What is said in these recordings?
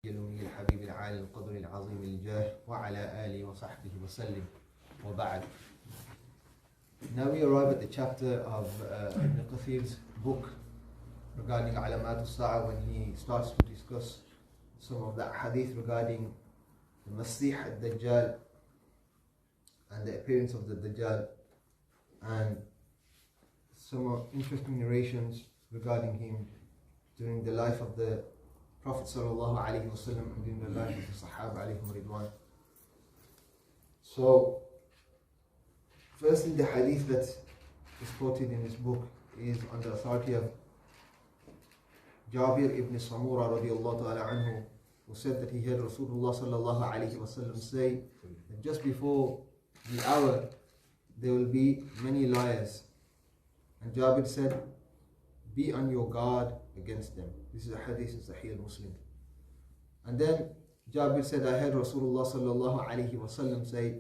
الأمي الحبيب العالي القدر العظيم الجاه وعلى آله وصحبه وسلم وبعد. Now we arrive at the chapter of Ibn Kathir's book regarding Allama Ammar when he starts to discuss some of the hadith regarding the Masjid Dajjal and the appearance of the Dajjal and some interesting narrations regarding him during the life of the Prophet sallallahu alaihi wasallam and during the life of the Sahaba alayhim ridwan. So, firstly, the hadith that is quoted in this book is on the authority of Jabir ibn Samura radiallahu ta'ala anhu, who said that he heard Rasulullah sallallahu alaihi wasallam say that just before the hour there will be many liars. And Jabir said, be on your guard against them. This is a hadith in Sahih Muslim. And then Jabir said, I heard Rasulullah sallallahu alaihi wasallam say,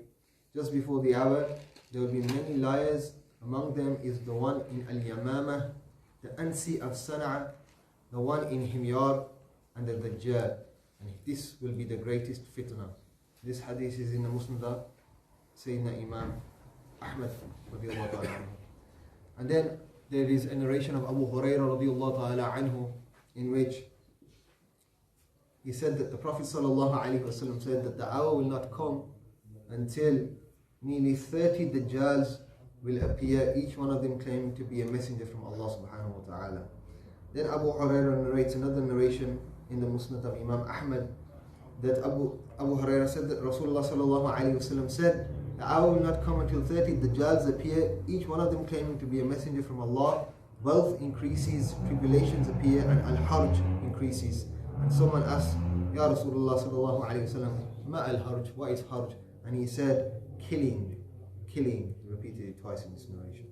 just before the hour, there will be many liars. Among them is the one in Al-Yamamah, the Ansi of Sana'a, the one in Himyar, and the Dajjal. And this will be the greatest fitna. This hadith is in the Musnad of Sayyidina Imam Ahmad radiallahu ta'ala anhu. And then there is a narration of Abu Hurairah radiallahu ta'ala anhu in which he said that the Prophet sallallahu alaihi wasallam said that the hour will not come until nearly 30 Dajjals will appear, each one of them claiming to be a messenger from Allah subhanahu wa ta'ala. Then Abu Hurairah narrates another narration in the Musnad of Imam Ahmad that Abu Hurairah said that Rasulullah sallallahu alaihi wasallam said, the hour will not come until 30 Dajjals appear, each one of them claiming to be a messenger from Allah. Wealth increases, tribulations appear, and al-harj increases. And someone asked, Ya Rasulullah sallallahu alayhi wa sallam, ma al-harj, what is harj? And he said, killing. He repeated it twice in this narration.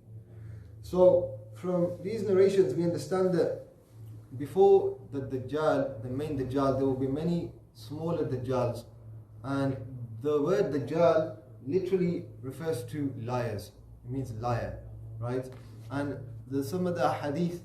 So, from these narrations we understand that before the Dajjal, the main Dajjal, there will be many smaller Dajjals. And the word Dajjal literally refers to liars. It means liar, right? And some of the hadith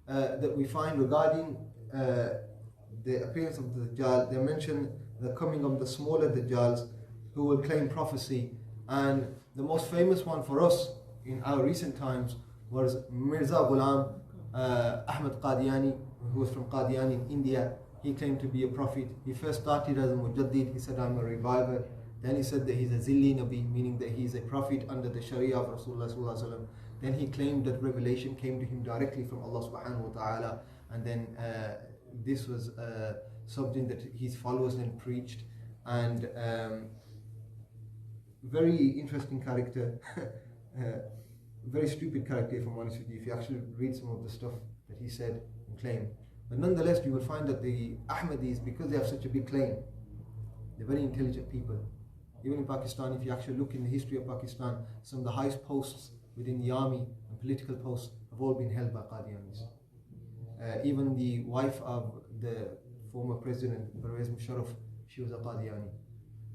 that we find regarding the appearance of the Dajjal, they mention the coming of the smaller Dajjals who will claim prophecy. And the most famous one for us in our recent times was Mirza Ghulam Ahmad Qadiani, who was from Qadiani in India. He claimed to be a prophet. He first started as a mujaddid. He said, I'm a reviver. Then he said that he's a zilli nabi, meaning that he's a prophet under the sharia of Rasulullah sallallahu alaihi wasallam. Then he claimed that revelation came to him directly from Allah subhanahu wa ta'ala. And then this was something that his followers then preached. And very interesting character, very stupid character if I'm honest with you, if you actually read some of the stuff that he said and claimed. But nonetheless, you will find that the Ahmadis, because they have such a big claim, they're very intelligent people. Even in Pakistan, if you actually look in the history of Pakistan, some of the highest posts within the army and political posts have all been held by Qadianis. Even the wife of the former president, Pervez Musharraf, she was a Qadiani.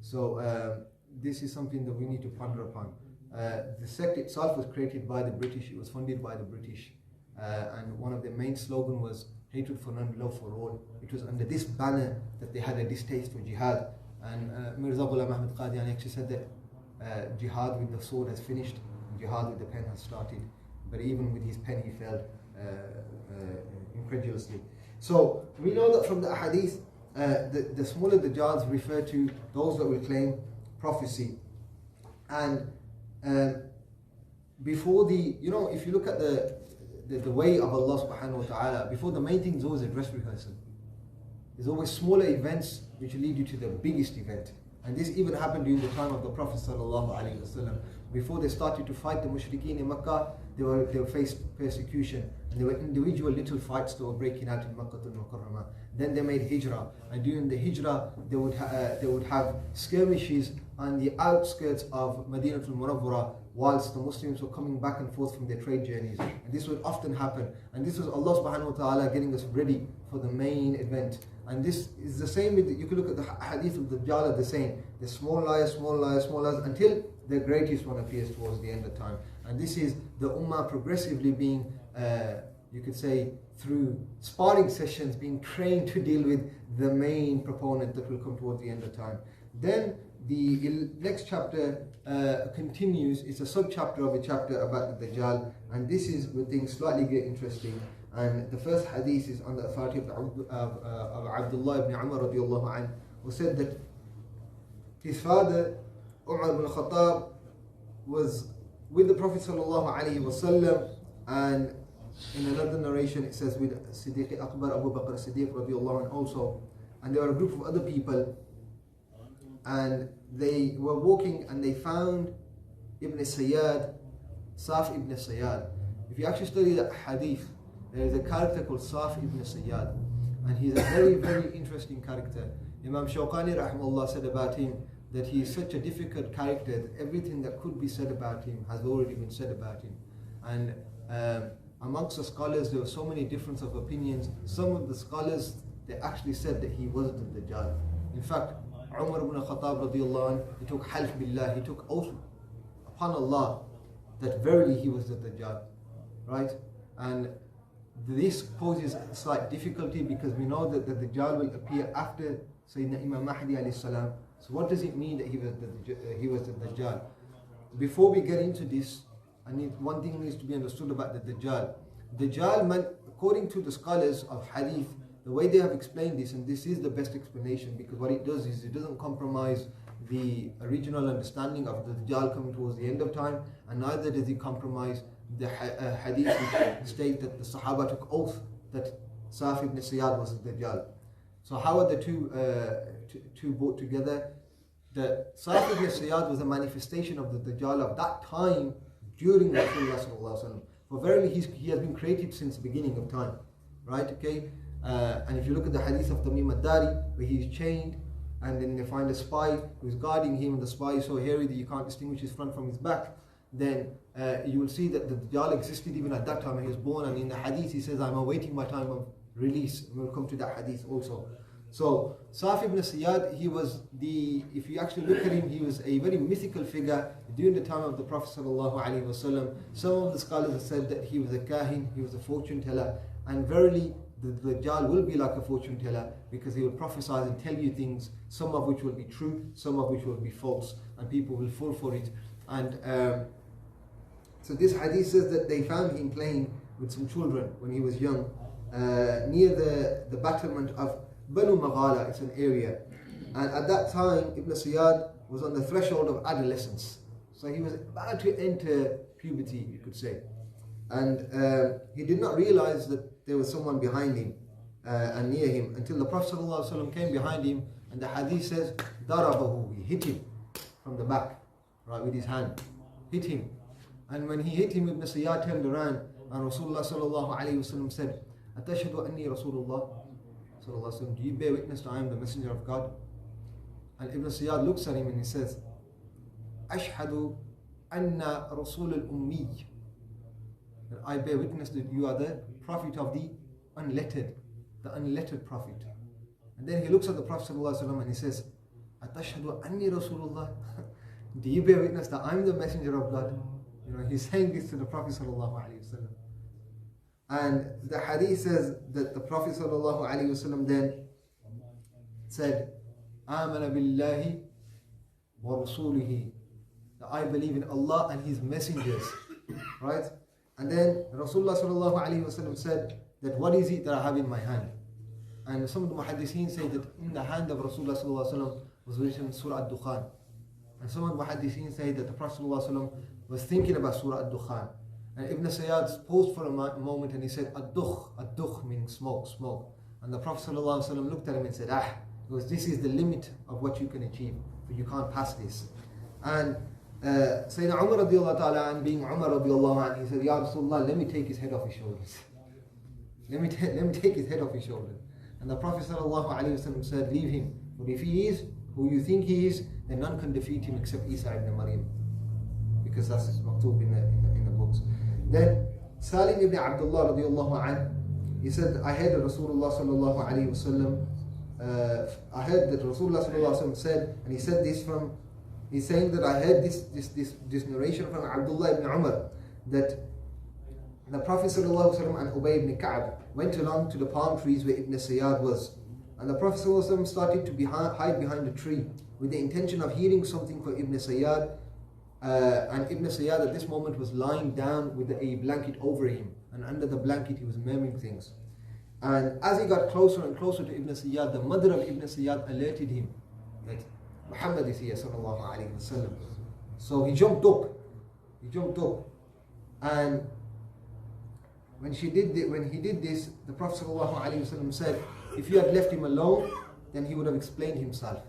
So this is something that we need to ponder upon. The sect itself was created by the British, it was funded by the British. And one of their main slogans was hatred for none, love for all. It was under this banner that they had a distaste for jihad. And Mirza Ghulam Ahmad Qadiani actually said that jihad with the sword has finished, jihad with the pen has started. But even with his pen he failed incredulously. So we know that from the hadith, the smaller Dajjals refer to those that will claim prophecy. And before if you look at the way of Allah subhanahu wa ta'ala, before the main thing is always a dress rehearsal. There's always smaller events which lead you to the biggest event. And this even happened during the time of the Prophet sallallahu alaihi wasallam. Before they started to fight the mushrikeen in Makkah, they were faced persecution. And there were individual little fights that were breaking out in Makkah al-Mukarramah. Then they made hijrah. And during the hijrah, they would have skirmishes on the outskirts of Madinah al-Munawwarah whilst the Muslims were coming back and forth from their trade journeys. And this would often happen. And this was Allah subhanahu wa ta'ala getting us ready for the main event. And this is the same with, you can look at the hadith of the Dajjal, the same. The small liars, until the greatest one appears towards the end of time. And this is the ummah progressively being, you could say, through sparring sessions, being trained to deal with the main proponent that will come towards the end of time. Then the next chapter continues. It's a sub-chapter of a chapter about the Dajjal, and this is where things slightly get interesting. And the first hadith is on the authority of Abdullah ibn Umar radiallahu anhu, who said that his father, Umar ibn Khattab, was with the Prophet sallallahu alaihi wasallam, and in another narration it says with Siddiq Akbar Abu Bakr Siddiq radiallahu anhu also, and there were a group of other people, and they were walking and they found Ibn Sayyad, Saf ibn Sayyad. If you actually study that hadith, there is a character called Saf ibn Sayyad, and he's a very, very interesting character. Imam Shawqani rahimahullah said about him that he is such a difficult character that everything that could be said about him has already been said about him. And amongst the scholars there were so many differences of opinions. Some of the scholars, they actually said that he wasn't the Dajjal. In fact, Umar ibn Khattab radiallahu anh, he took half billah, he took oath upon Allah that verily he was the Dajjal, right? And this poses a slight difficulty because we know that the Dajjal will appear after Sayyidina Imam Mahdi alayhi salam. So what does it mean that he was the Dajjal? Before we get into this, one thing needs to be understood about the Dajjal. Dajjal, according to the scholars of Hadith, the way they have explained this, and this is the best explanation, because what it does is it doesn't compromise the original understanding of the Dajjal coming towards the end of time, and neither does it compromise the Hadith which state that the Sahaba took oath that Saf ibn Sayyad was the Dajjal. So how are the two brought together? The Saf ibn Sayyad was a manifestation of the Dajjal of that time during Rasulullah sallallahu alaihi wasallam. For verily he has been created since the beginning of time, right? Okay. And if you look at the hadith of Tamim ad-Dari, where he's chained, and then they find a spy who's guarding him, and the spy is so hairy that you can't distinguish his front from his back, then you will see that the Dajjal existed even at that time when he was born. And in the hadith he says, I'm awaiting my time of release. We'll come to that hadith also. So Saf ibn Sayyad, he was if you actually look at him, he was a very mythical figure during the time of the Prophet sallallahu alaihi wasallam. Some of the scholars have said that he was a kahin, he was a fortune teller, and verily the Dajjal will be like a fortune teller, because he will prophesy and tell you things, some of which will be true, some of which will be false, and people will fall for it. And so this hadith says that they found him playing with some children when he was young, near the battlement of Banu Maghala. It's an area, and at that time Ibn Sayyad was on the threshold of adolescence, so he was about to enter puberty, you could say. And he did not realize that there was someone behind him and near him until the Prophet ﷺ came behind him, and the hadith says, Darabahu, he hit him from the back, right, with his hand, hit him. And when he hit him, Ibn Sayyad turned around, and Rasulullah ﷺ said, Atashhadu anni Rasulullah ﷺ, do you bear witness that I am the messenger of God? And Ibn Sayyad looks at him and he says, Ashhadu anna Rasul al-Ummi, that I bear witness that you are the prophet of the unlettered prophet. And then he looks at the Prophet ﷺ and he says, Atashhadu anni Rasulullah, do you bear witness that I'm the messenger of God? You know, he's saying this to the Prophet ﷺ. And the hadith says that the Prophet ﷺ then said, Amana billahi wa rasulihi, that I believe in Allah and His messengers, right? And then Rasulullah ﷺ said that what is it that I have in my hand? And some of the muhaddithin say that in the hand of Rasulullah ﷺ was written Surah Ad-Dukhan. And some of the muhaddithin say that the Prophet ﷺ was thinking about Surah Ad-Dukhan. And Ibn Sayyad paused for a moment and he said, Ad-Dukh meaning smoke. And the Prophet ﷺ looked at him and said, because this is the limit of what you can achieve, but you can't pass this. And Sayyidina Umar radiallahu ta'ala, and being Umar radiallahu anhu, he said, Ya Rasulullah, let me take his head off his shoulders. Let me take his head off his shoulders. And the Prophet ﷺ said, leave him, for if he is who you think he is, then none can defeat him except Isa ibn Maryam, because that's maktub in the books. Then Salim ibn Abdullah radiallahu anhu, he said, I heard Rasulullah sallallahu alayhi wasallam, I heard that Rasulullah sallallahu alayhi wasallam said, and he said this from, he's saying that I heard this narration from Abdullah ibn Umar, that the Prophet ﷺ and Ubay ibn Ka'b went along to the palm trees where Ibn Sayyad was. And the Prophet ﷺ started to hide behind a tree with the intention of hearing something for Ibn Sayyad. And Ibn Sayyad at this moment was lying down with a blanket over him. And under the blanket he was murmuring things. And as he got closer and closer to Ibn Sayyad, the mother of Ibn Sayyad alerted him that Muhammad is here, sallallahu alayhi wa sallam. So he jumped up. And when he did this, the Prophet sallallahu alayhi wa sallam said, if you had left him alone, then he would have explained himself.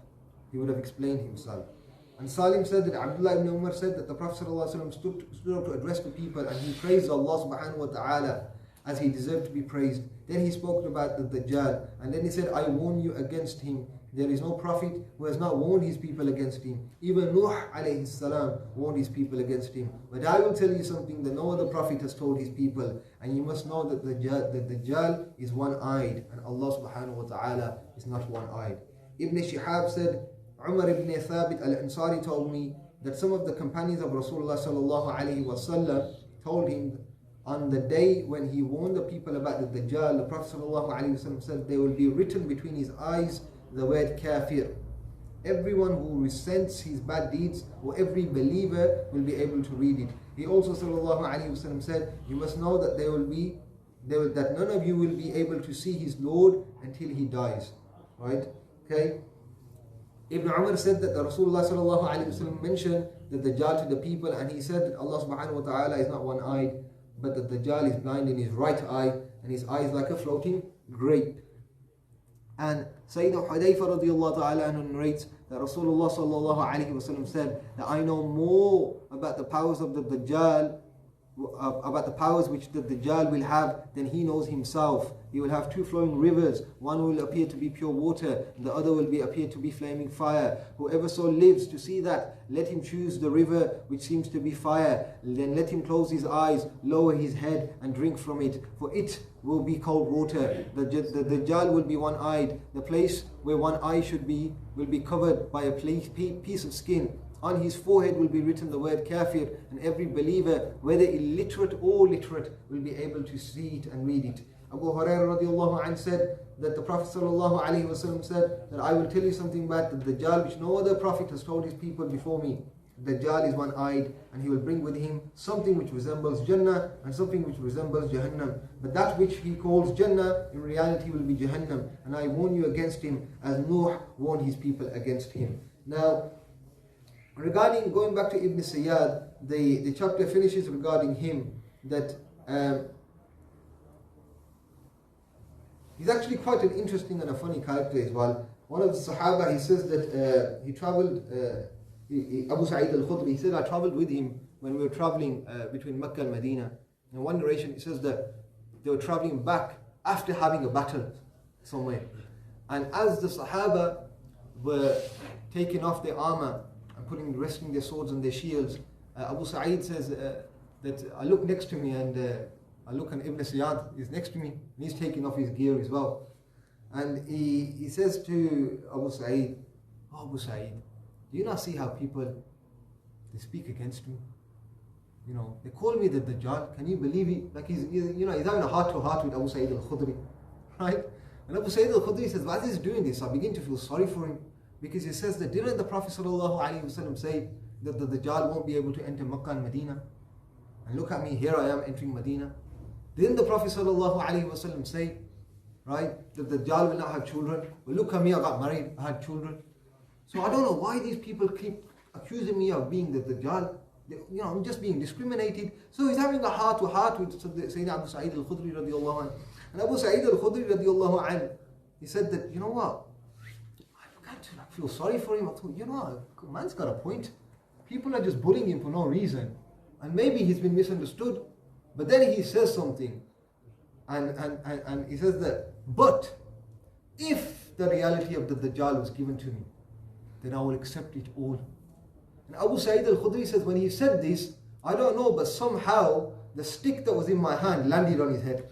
And Salim said that Abdullah ibn Umar said that the Prophet ﷺ stood up to address the people, and he praised Allah subhanahu wa ta'ala as he deserved to be praised. Then he spoke about the Dajjal, and then he said, I warn you against him. There is no prophet who has not warned his people against him. Even Nuh alayhi salam warned his people against him. But I will tell you something that no other prophet has told his people, and you must know that the Dajjal is one-eyed, and Allah subhanahu wa ta'ala is not one-eyed. Ibn Shihab said, Umar ibn Thabit al-Ansari told me that some of the companions of Rasulullah sallallahu alayhi wa sallam told him on the day when he warned the people about the Dajjal, the Prophet sallallahu alayhi wa sallam said there will be written between his eyes the word kafir. Everyone who resents his bad deeds, or every believer, will be able to read it. He also sallallahu alayhi wa sallam said, you must know that that none of you will be able to see his Lord until he dies. Right? Okay? Ibn Umar said that the Rasulullah sallallahu alayhi wa sallam mentioned the Dajjal to the people, and he said that Allah subhanahu wa ta'ala is not one-eyed, but the Dajjal is blind in his right eye, and his eye is like a floating grape. And Sayyidina Hudayfa radiallahu ta'ala anhu narrates that Rasulullah sallallahu alayhi wa sallam said that I know more about the powers of the Dajjal, about the powers which the Dajjal will have than he knows himself. He will have two flowing rivers. One will appear to be pure water, and the other will appear to be flaming fire. Whoever so lives to see that, let him choose the river which seems to be fire. Then let him close his eyes, lower his head, and drink from it, for it will be cold water. The Dajjal will be one-eyed. The place where one eye should be will be covered by a piece of skin. On his forehead will be written the word kafir, and every believer, whether illiterate or literate, will be able to see it and read it. Abu Hurairah radiallahu anh said that the Prophet sallallahu alayhi wa sallam said that I will tell you something about the Dajjal which no other prophet has told his people before me. The Dajjal is one-eyed, and he will bring with him something which resembles Jannah and something which resembles Jahannam. But that which he calls Jannah in reality will be Jahannam, and I warn you against him as Nuh warned his people against him. Now, regarding going back to Ibn Sayyad, the chapter finishes regarding him that he's actually quite an interesting and a funny character as well. One of the Sahaba, he says that he traveled, Abu Sa'id al-Khudri, he said, I traveled with him when we were traveling between Mecca and Medina. In one narration, he says that they were traveling back after having a battle somewhere. And as the Sahaba were taking off their armor and resting their swords and their shields, Abu Sa'id says that I look next to me, and I look, and Ibn Sayyad is next to me, and he's taking off his gear as well. And he says to Abu Sa'id, oh Abu Sa'id, do you not see how people, they speak against me? You know, they call me the Dajjal. Can you believe it? Like he's having a heart-to-heart with Abu Sa'id al-Khudri, right? And Abu Sa'id al-Khudri says, why is he doing this? I begin to feel sorry for him, because he says that didn't the Prophet sallallahu alaihi wasallam say that the Dajjal won't be able to enter Makkah and Medina? And look at me, here I am entering Medina. Didn't the Prophet sallallahu alaihi wasallam say, right, that the Dajjal will not have children? Well, look at me, I got married, I had children. So I don't know why these people keep accusing me of being the Dajjal. I'm just being discriminated. So he's having a heart-to-heart with Sayyidina Abu Sa'id al-Khudri radiallahu anh. And Abu Sa'id al-Khudri radiallahu anh, he said that, you know what, I began to feel sorry for him. I thought, man's got a point. People are just bullying him for no reason. And maybe he's been misunderstood. But then he says something. And he says that, but if the reality of the Dajjal was given to me, then I will accept it all. And Abu Sa'id al-Khudri says, when he said this, I don't know, but somehow the stick that was in my hand landed on his head.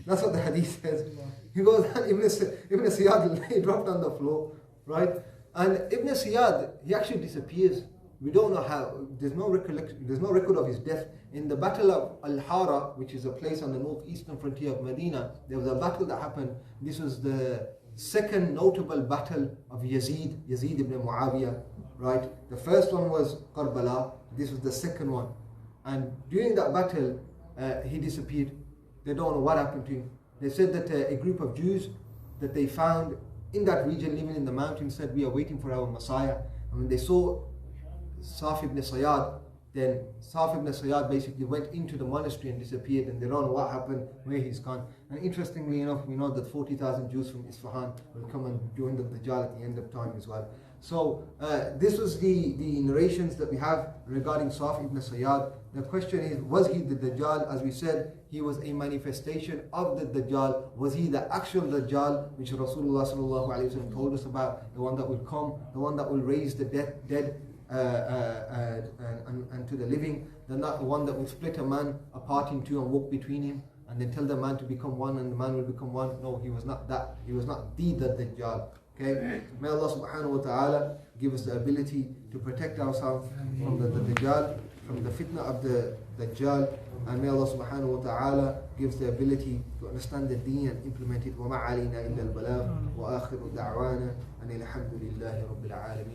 That's what the hadith says. He goes, Ibn Sayyad, he dropped on the floor, right? And Ibn Sayyad, he actually disappears. we don't know how, there's no record of his death. In the Battle of Al-Hara, which is a place on the northeastern frontier of Medina, there was a battle that happened. This was the second notable battle of Yazid ibn Muawiyah, right? The first one was Karbala, this was the second one. And during that battle, he disappeared. They don't know what happened to him. They said that a group of Jews that they found in that region living in the mountains said, we are waiting for our Messiah. And when they saw Saf ibn Sayyad, then Saf ibn Sayyad basically went into the monastery and disappeared, and they don't know what happened, where he's gone. And interestingly enough, we know that 40,000 Jews from Isfahan will come and join the Dajjal at the end of time as well. So this was the narrations that we have regarding Saf ibn Sayyad. The question is, was he the Dajjal? As we said, he was a manifestation of the Dajjal. Was he the actual Dajjal, which Rasulullah sallallahu alaihi wasallam told us about, the one that will come, the one that will raise the dead and to the living, the one that will split a man apart in two and walk between him, and then tell the man to become one and the man will become one? No, he was not that. He was not the Dajjal. Okay? May Allah subhanahu wa ta'ala give us the ability to protect ourselves from the Dajjal, from the fitna of the Dajjal, and may Allah subhanahu wa ta'ala give us the ability to understand the deen and implement it. وَمَا عَلَيْنَا إِلَّا الْبَلَاغُ وَآخِرُ دَعْوَانَا أَنِ الْحَمْدُ لِلَّهِ رَبِّ الْعَالَمِينَ.